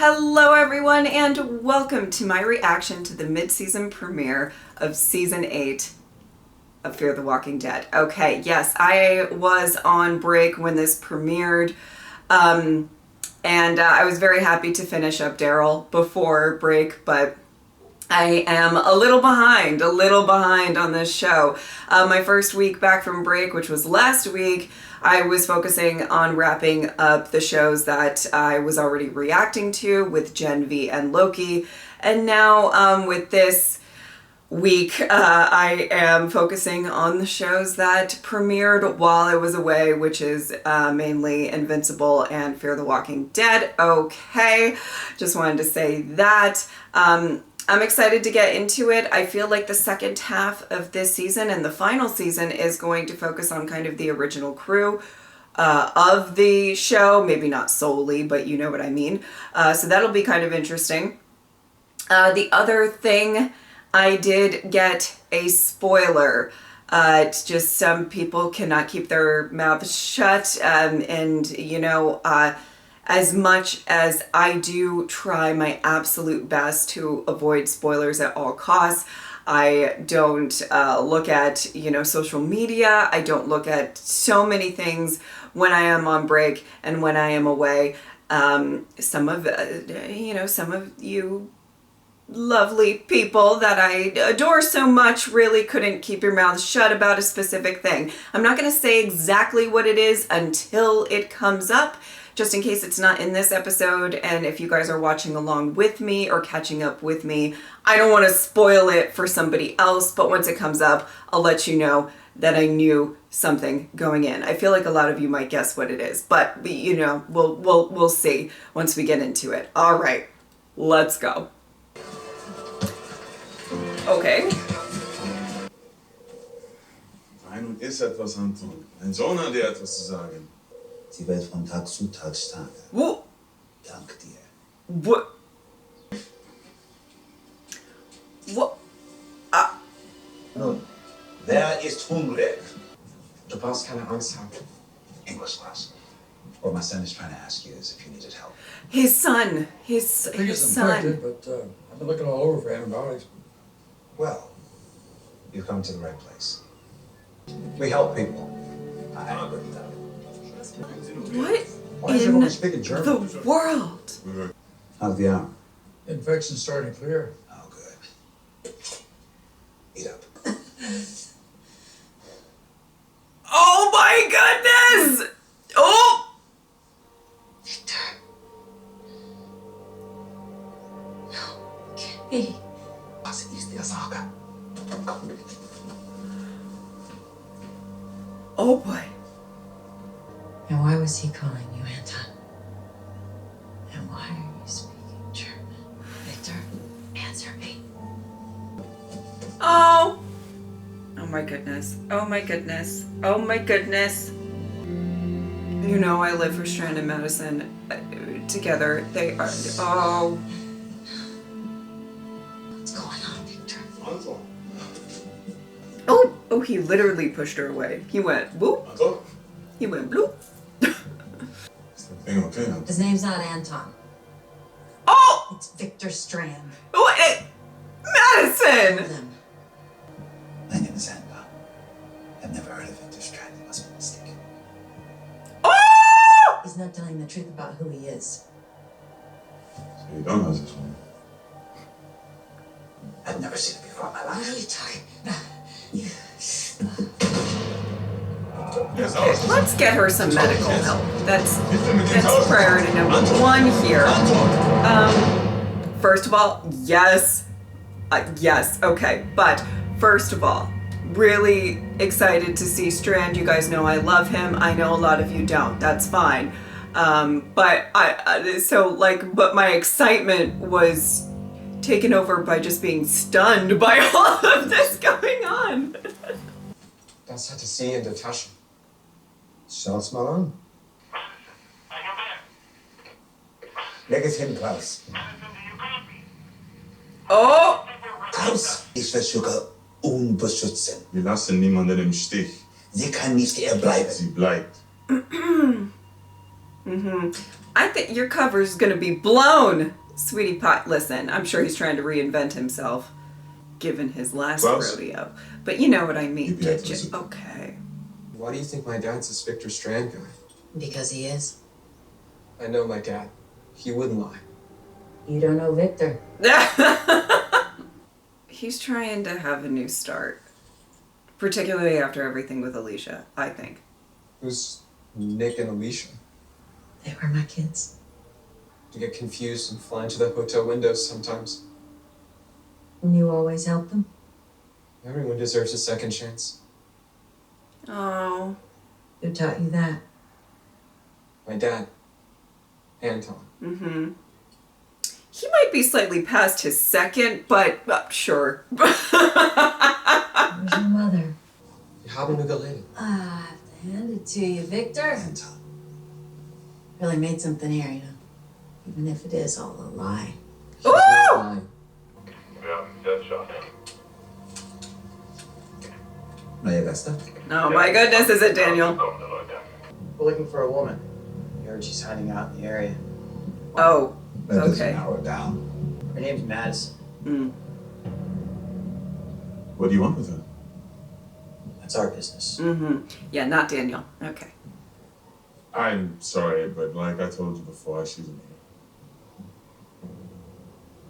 Hello everyone and welcome to my reaction to the mid-season premiere of Season 8 of Fear the Walking Dead. Okay, yes, I was on break when this premiered and I was very happy to finish up Daryl before break, but I am a little behind on this show. My first week back from break, which was last week, I was focusing on wrapping up the shows that I was already reacting to with Gen V and Loki. And now with this week, I am focusing on the shows that premiered while I was away, which is mainly Invincible and Fear the Walking Dead. Okay, just wanted to say that. I'm excited to get into it. I feel like the second half of this season and the final season is going to focus on kind of the original crew of the show. Maybe not solely, but you know what I mean. So that'll be kind of interesting. The other thing, I did get a spoiler. It's just some people cannot keep their mouths shut, and you know, as much as I do try my absolute best to avoid spoilers at all costs, I don't look at, you know, social media. I don't look at so many things when I am on break and when I am away. Some of you lovely people that I adore so much really couldn't keep your mouths shut about a specific thing. I'm not going to say exactly what it is until it comes up, just in case it's not in this episode, and if you guys are watching along with me or catching up with me, I don't want to spoil it for somebody else, but once it comes up, I'll let you know that I knew something going in. I feel like a lot of you might guess what it is, but you know, we'll see once we get into it. All right, let's go. Okay. Ein und ist etwas, Anton. Ein Sohn hat dir etwas zu sagen. Sie wird von Tag zu Tag stärker. Wo? Dank dir. Wo? Wo? Ah. Nun, wer ist hungrig? Du brauchst keine Angst haben. English class. What my son is trying to ask you is if you needed help. His son. His Think it's son. infected, but I've been looking all over for antibiotics. Well, you've come to the right place. We help people. I agree with that. What Why is in everyone speaking German? the world? How's the arm? Infection's starting to clear. Oh, good. Eat up. Oh my goodness! Oh! Victor. No, it can't be. Was ist der Sache? Komm. Oh boy. And why was he calling you Anton? And why are you speaking German? Victor, answer me. Oh! Oh my goodness. Oh my goodness. Oh my goodness. You know I live for Strand and Madison together. They are, oh. What's going on, Victor? Anton. Oh, he literally pushed her away. He went whoop. Anton? He went bloop. Ist dein Finger okay, Anton? His name's not Anton. Oh! It's Victor Strand. What? Madison! Them. My name is Anton. I've never heard of Victor Strand. You must be mistaken. Oh! He's not telling the truth about who he is. So you don't know this one? I've never seen it before in my What life. are you talking about? Yes, ours. Let's get her some medical help. That's That's priority number one here. First of all, yes. Yes, okay. But first of all, really excited to see Strand. You guys know I love him. I know a lot of you don't. That's fine. But my excitement was taken over by just being stunned by all of this going on. Das hatte sie in der Tasche. Schaut's mal an. Leg es hin, Klaus. Oh! Klaus, ich will Sugar unbeschützen. Wir lassen niemanden im Stich. Sie kann nicht hier bleiben. Sie bleibt. I think your cover's gonna be blown, sweetie pie. Listen, I'm sure he's trying to reinvent himself, given his last Klaus? rodeo. But you know what I mean, Keep your did you? eyes open. Okay. Why do you think my dad's this Victor Strand guy? Because he is. I know my dad. He wouldn't lie. You don't know Victor. He's trying to have a new start. Particularly after everything with Alicia, I think. Who's Nick and Alicia? They were my kids. You get confused and fly into the hotel windows sometimes. And you always help them? Everyone deserves a second chance. Oh. Who taught you that? My dad, Anton. Mm-hmm. He might be slightly past his second, but sure. Where's your mother? You have a ukulele. I have to hand it to you, Victor. Anton. Really made something here, you know. Even if it is all a lie. He's not lying. Yeah, dead shot. Now you got stuff? Oh my goodness, is it Daniel? We're looking for a woman. We heard she's hiding out in the area. Oh, That doesn't okay. narrow it down. Her name's Madison. Mm. What do you want with her? That's our business. Mm-hmm. Yeah, not Daniel. Okay. I'm sorry, but like I told you before, she's a man.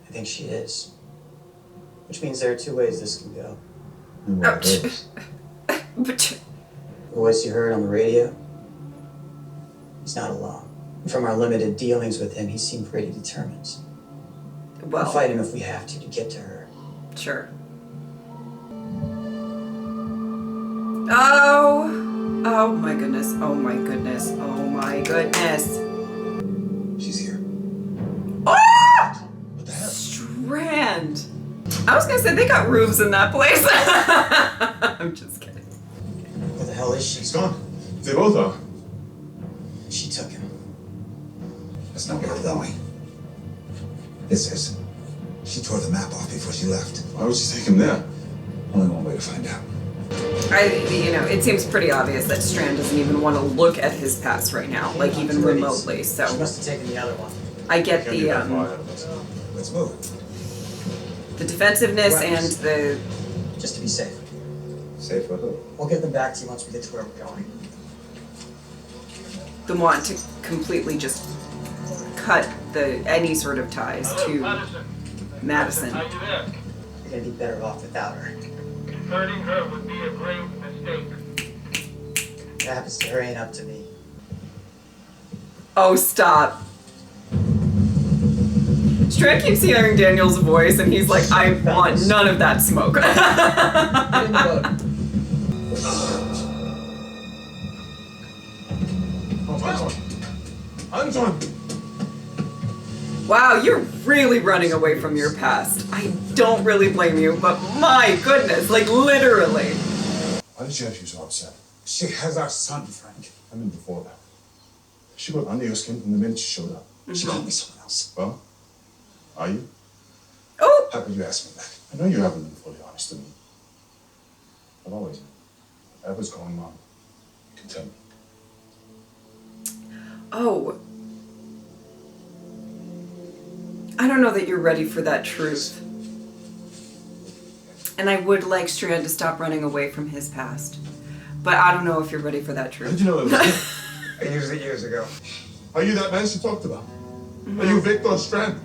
I think she is. Which means there are two ways this can go. And what Ouch. it is. But The voice you heard on the radio, he's not alone. From our limited dealings with him, he seemed pretty determined. We'll well, fight him if we have to get to her. sure. Oh, oh my goodness, oh my goodness, oh my goodness. She's here. Ah! What the hell? Strand. I was gonna say they got roofs in that place. I'm just kidding. Where the hell is she? She's gone. They both are. She took him. That's not where we're going. This is. She tore the map off before she left. Why would she take him there? Only one way to find out. It seems pretty obvious that Strand doesn't even want to look at his past right now, like even remotely. She So must have taken the other one. I get Can't be that far ahead the of us. Let's move. defensiveness Weapons. and the Just to be safe. Safe for who? We'll get them back to you once we get to where we're going. want to completely just cut any sort of ties to Madison. Are you there? You're gonna be better off without her. Hurting her would be a grave mistake. What happens to her ain't up to me. Oh, stop. Strand keeps hearing Daniel's voice and he's like, I want none of that smoke. Anton! Wow, you're really running away from your past. I don't really blame you, but my goodness, like literally. Why did she have you so upset? She has our son, Frank. I mean before that. She got under your skin from the minute she showed up. She called me someone else. Well, are you? Oh, How could you ask me that? I know you haven't been fully honest with me. I've always been. Whatever's going on, you can tell me. oh. I don't know that you're ready for that truth. And I would like Strand to stop running away from his past. But I don't know if you're ready for that How did truth. you know that was I used it years ago. Are you that man she talked about? Are you Victor Strand?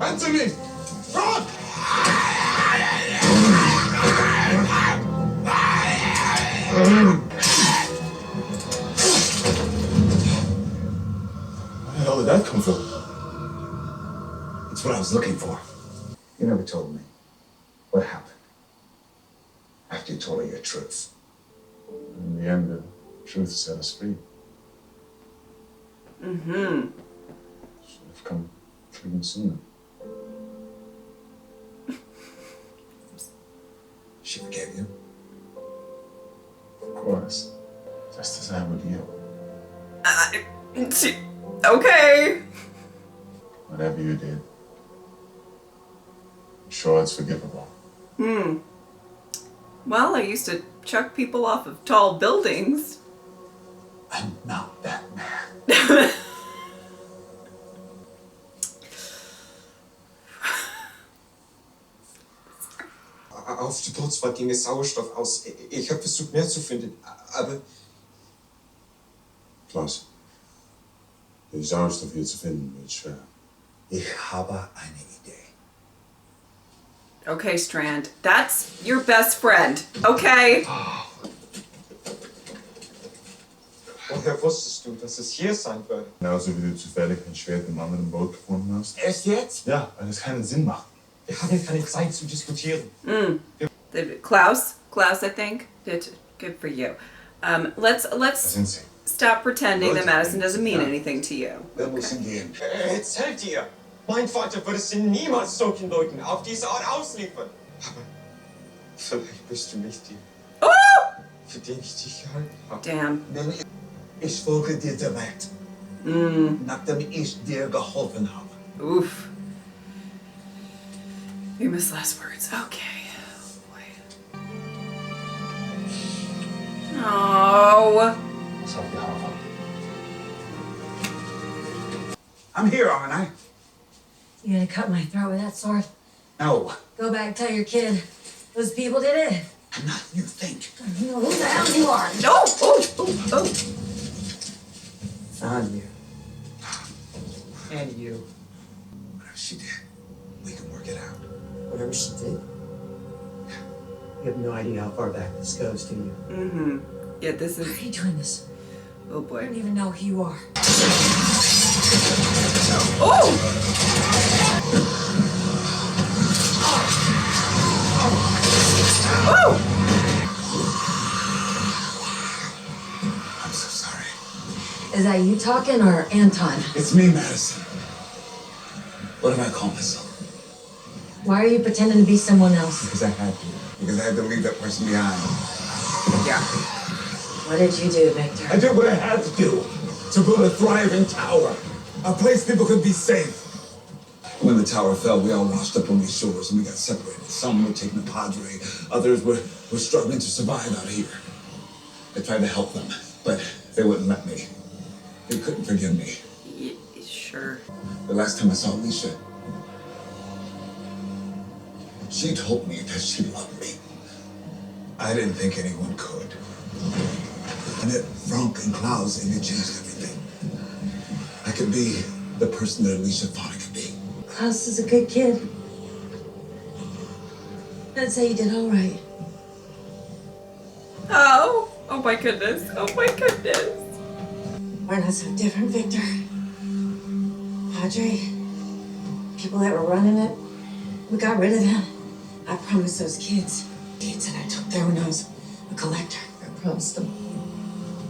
Anthony! Run! Where the hell did that come from? It's what I was looking for. You never told me. What happened? After you told her your truth. In the end, the truth set us free. Mm-hmm. Should have come clean sooner. She forgave you? Of course. Just as I would you. Okay. Whatever you did. I'm sure it's forgivable. Well, I used to chuck people off of tall buildings. I'm not that man. Auf die Putzfahrt ging es Sauerstoff aus. Ich habe versucht, mehr zu finden, aber Klaus, die Sauerstoff hier zu finden wird schwer. Ich habe eine Idee. Okay, Strand, that's your best friend, okay? woher wusstest du, dass es hier sein würde? Genauso wie du zufällig ein Schwert im anderen Boot gefunden hast. Erst jetzt? Ja, weil es keinen Sinn macht. Wir haben keine Zeit zu diskutieren. Klaus, I think. Good for you. Let's sind sie. stop pretending that Madison doesn't mean anything to you. Wir müssen gehen. Erzählt ihr! Mein Vater würde sie niemals solchen Leuten auf diese Art ausliefern. Aber vielleicht bist du nicht die, für den ich dich gehalten habe. Damn. Denn ich folge dir direkt, nachdem ich dir geholfen habe. Oof. Famous last words. Okay. Boy. Oh. Was habt ihr Hafer? I'm here, aren't I? You gonna cut my throat with that sword? No, Go back, tell your kid. Those people did it. I'm not you think. You know who the hell you are. No. Oh. Found you. And you. Whatever she did, we can work it out. Whatever she did. You have no idea how far back this goes, do you? Mm-hmm. Yeah, this Why is. are you doing this? Oh I boy. don't even know who you are. Oh. Oh. I'm so sorry. Is that you talking or Anton? It's me, Madison. What do I call myself? Why are you pretending to be someone else? Because I had to. Because I had to leave that person behind. Yeah. What did you do, Victor? I did what I had to do to build a thriving tower, a place people could be safe. When the tower fell, we all washed up on these shores and we got separated. Some were taking the Padre, others were struggling to survive out here. I tried to help them, but they wouldn't let me. They couldn't forgive me. Sure. The last time I saw Alicia, she told me that she loved me. I didn't think anyone could. And at Frank and Klaus, it changed everything. I could be the person that Alicia thought I could be. Klaus is a good kid. I'd say you did all right. Oh. Oh my goodness. Oh my goodness. We're not so different, Victor. Padre, people that were running it, we got rid of them. I promised those kids, and I took there when I was a collector. I promised them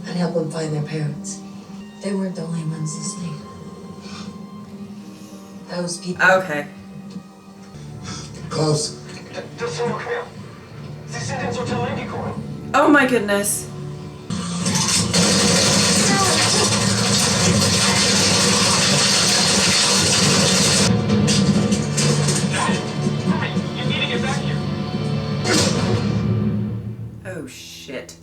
I'd help them find their parents. They weren't the only ones listening. Those people. Okay. Klaus, Das sind noch mehr. Sie sind ins Hotel reingekommen. Oh my goodness. Hurry! You need to get back here! Oh shit.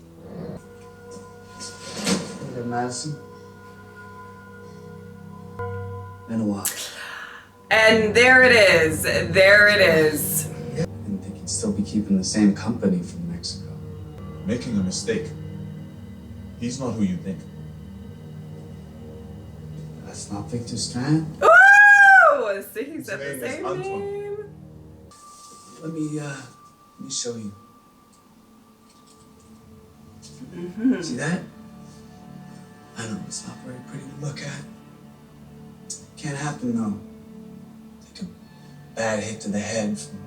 Hey, Madison. Been a while. And there it is. There it is. Didn't think you'd still be keeping the same company from Mexico. Making a mistake. He's not who you think. That's not Victor Strand. Ooh! See, he said the name is same Anton. name. Let me show you. See that? I know it's not very pretty to look at. Can't happen though. Take a bad hit to the head from,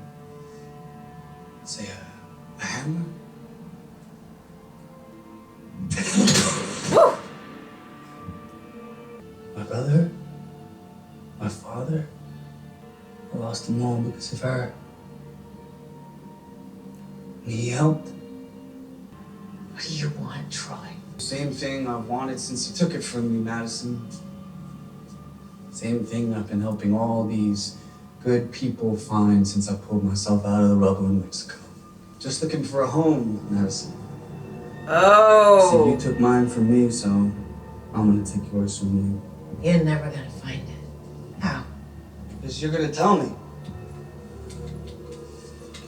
say, a hammer. Woo! My brother, my father, I lost them all because of her. And he helped. What do you want, Troy? Same thing I've wanted since you took it from me, Madison. Same thing I've been helping all these good people find since I pulled myself out of the rubble in Mexico. Just looking for a home, Madison. See, Oh. you took mine from me, so I'm gonna take yours from you. You're never gonna find it. How? Because you're gonna tell me.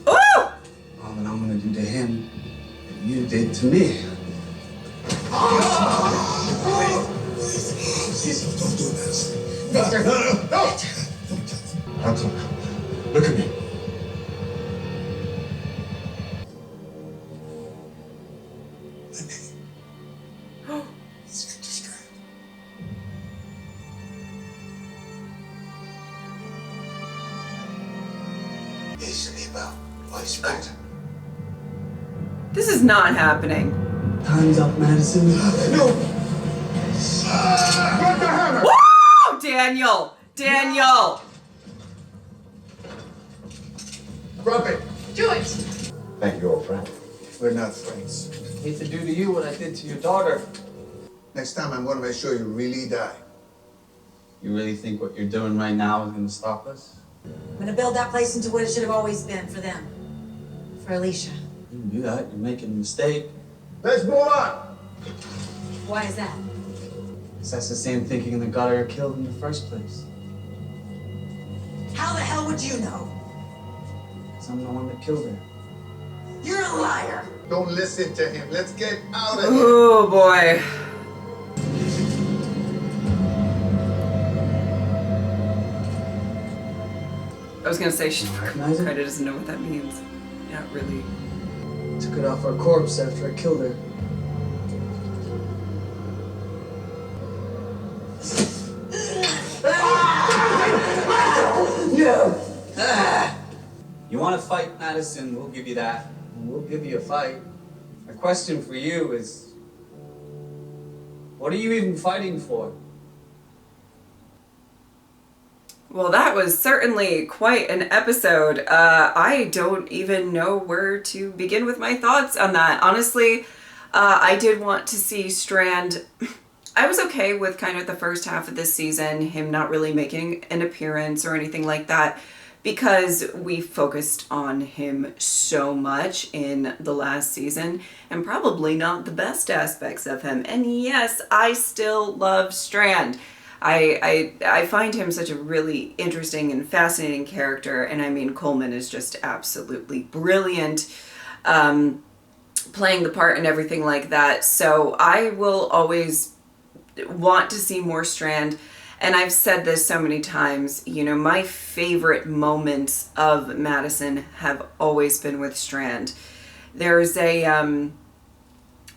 Ooh! All that I'm gonna do to him that you did to me. Please, don't do this. Victor. No! Anton, look at me. My name is Victor Strand. Easily about Vice President. This is not happening. Time's up, Madison. No! Grab the hammer! Woo! Daniel! Daniel! Grab it! Do it! Thank you, old friend. We're not friends. Hate to do to you what I did to your daughter. Next time, I'm gonna make sure you really die. You really think what you're doing right now is gonna stop us? I'm gonna build that place into what it should have always been for them. For Alicia. You can do that. You're making a mistake. Let's move on! Why is that? Because that's the same thinking that got her killed in the first place. How the hell would you know? Because I'm the one that killed her. You're a liar! Don't listen to him. Let's get out of here. Oh boy. I was gonna say she Recognize it? kind of doesn't know what that means. Yeah, really. Took it off her corpse after I killed her. No! You want to fight, Madison? We'll give you that. We'll give you a fight. My question for you is, what are you even fighting for? Well, that was certainly quite an episode. I don't even know where to begin with my thoughts on that. Honestly, I did want to see Strand. I was okay with kind of the first half of this season, him not really making an appearance or anything like that, because we focused on him so much in the last season, and probably not the best aspects of him. And yes, I still love Strand. I find him such a really interesting and fascinating character, and I mean, Coleman is just absolutely brilliant, playing the part and everything like that. So I will always want to see more Strand, and I've said this so many times, you know, my favorite moments of Madison have always been with Strand. There's a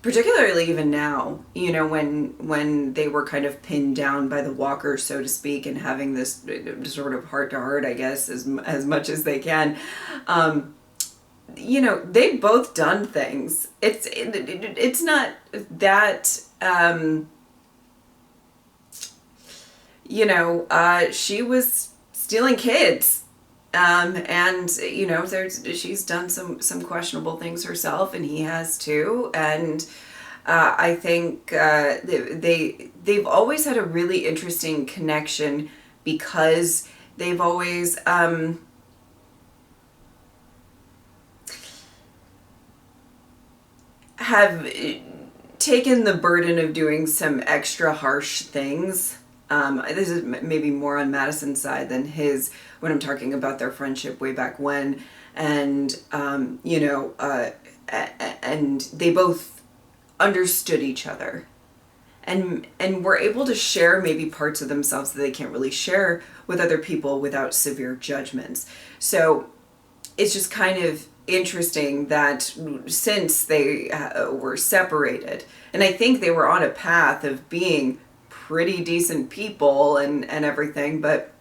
particularly even now, you know, when they were kind of pinned down by the walker, so to speak, and having this sort of heart-to-heart, I guess, as much as they can, you know, they've both done things. It's not that, you know, she was stealing kids. And you know, she's done some questionable things herself, and he has too. And I think they've always had a really interesting connection, because they've always have taken the burden of doing some extra harsh things. This is maybe more on Madison's side than his, when I'm talking about their friendship way back when. And, you know, and they both understood each other. And were able to share maybe parts of themselves that they can't really share with other people without severe judgments. So it's just kind of interesting that since they were separated, and I think they were on a path of being pretty decent people and everything, but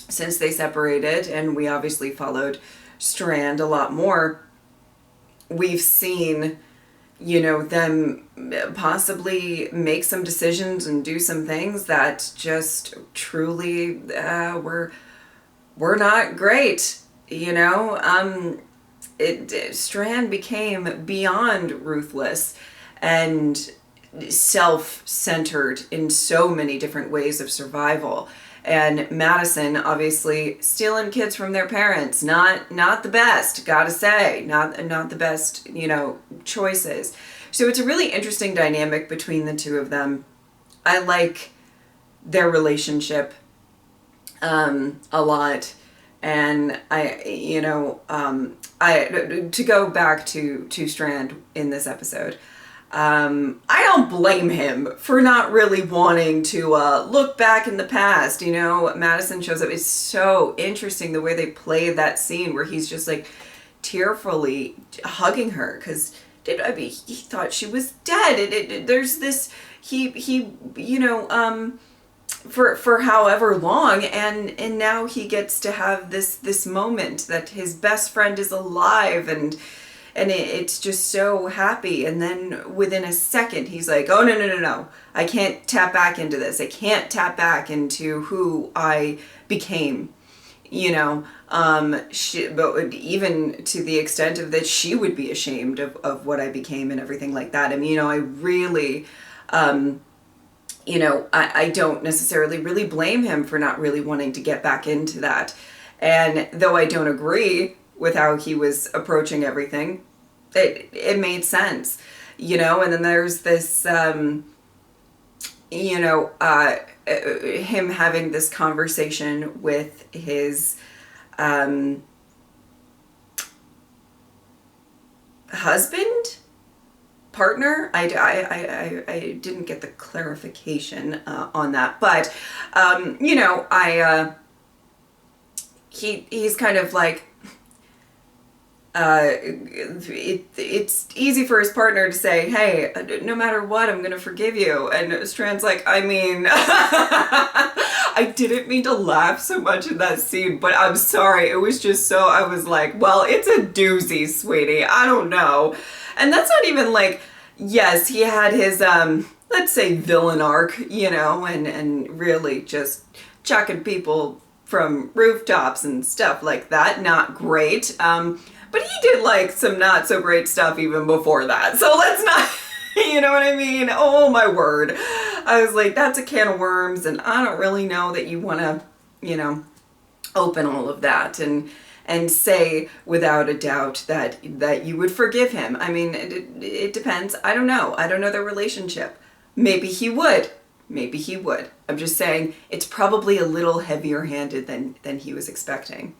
since they separated, and we obviously followed Strand a lot more, we've seen, you know, them possibly make some decisions and do some things that just truly were not great, you know. Strand became beyond ruthless and self-centered in so many different ways of survival. And Madison, obviously, stealing kids from their parents, not the best, gotta say, not the best, you know, choices. So it's a really interesting dynamic between the two of them. I like their relationship a lot. And to go back to Strand in this episode, I don't blame him for not really wanting to look back in the past. Madison shows up. It's so interesting the way they play that scene where he's just like tearfully hugging her because he thought she was dead. There's this for however long, and now he gets to have this moment that his best friend is alive, and it's just so happy. And then within a second he's like, oh no, I can't tap back into this. I can't tap back into who I became. But even to the extent of that she would be ashamed of what I became and everything like that. I mean, I really I don't necessarily really blame him for not really wanting to get back into that. And though I don't agree with how he was approaching everything, it made sense, and then there's this, him having this conversation with his husband? Partner. I didn't get the clarification on that, but he's kind of like it's easy for his partner to say, hey, no matter what, I'm gonna forgive you, and Strand's like, I mean, I didn't mean to laugh so much in that scene, but I'm sorry, it was just so, I was like, well, it's a doozy, sweetie, I don't know. And that's not even like, yes, he had his, let's say, villain arc, and really just chucking people from rooftops and stuff like that. Not great. But he did like some not so great stuff even before that. So let's not, you know what I mean? Oh my word. I was like, that's a can of worms, and I don't really know that you want to, open all of that and say without a doubt that you would forgive him. I mean, it depends. I don't know. I don't know their relationship. Maybe he would. Maybe he would. I'm just saying it's probably a little heavier handed than he was expecting.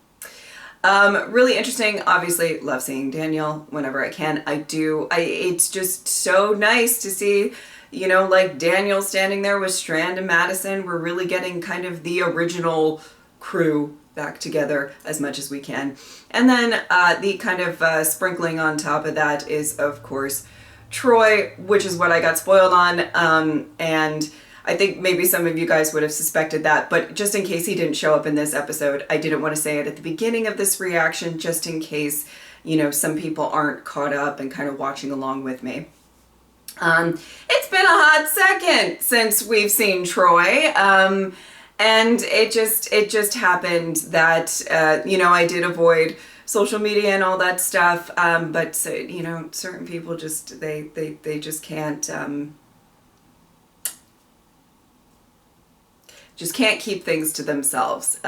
Really interesting. Obviously love seeing Daniel whenever I can. It's just so nice to see, like Daniel standing there with Strand and Madison. We're really getting kind of the original crew back together as much as we can. And then the kind of sprinkling on top of that is, of course, Troy, which is what I got spoiled on. And I think maybe some of you guys would have suspected that, but just in case he didn't show up in this episode, I didn't want to say it at the beginning of this reaction, just in case, some people aren't caught up and kind of watching along with me. It's been a hot second since we've seen Troy. And it just happened that, I did avoid social media and all that stuff. But certain people just, they just can't keep things to themselves.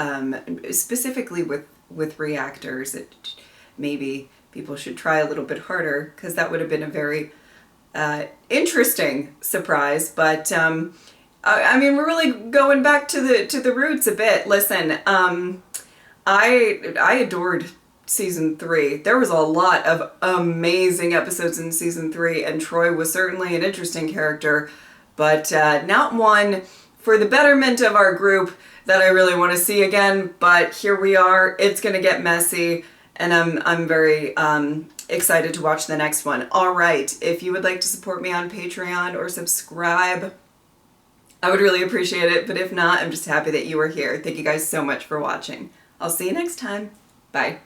Specifically with reactors, maybe people should try a little bit harder, because that would have been a very interesting surprise. But I mean, we're really going back to the roots a bit. Listen, I adored season 3. There was a lot of amazing episodes in season 3, and Troy was certainly an interesting character, but not one for the betterment of our group that I really want to see again. But here we are. It's gonna get messy, and I'm very excited to watch the next one. All right, if you would like to support me on Patreon or subscribe, I would really appreciate it. But if not, I'm just happy that you are here. Thank you guys so much for watching. I'll see you next time. Bye.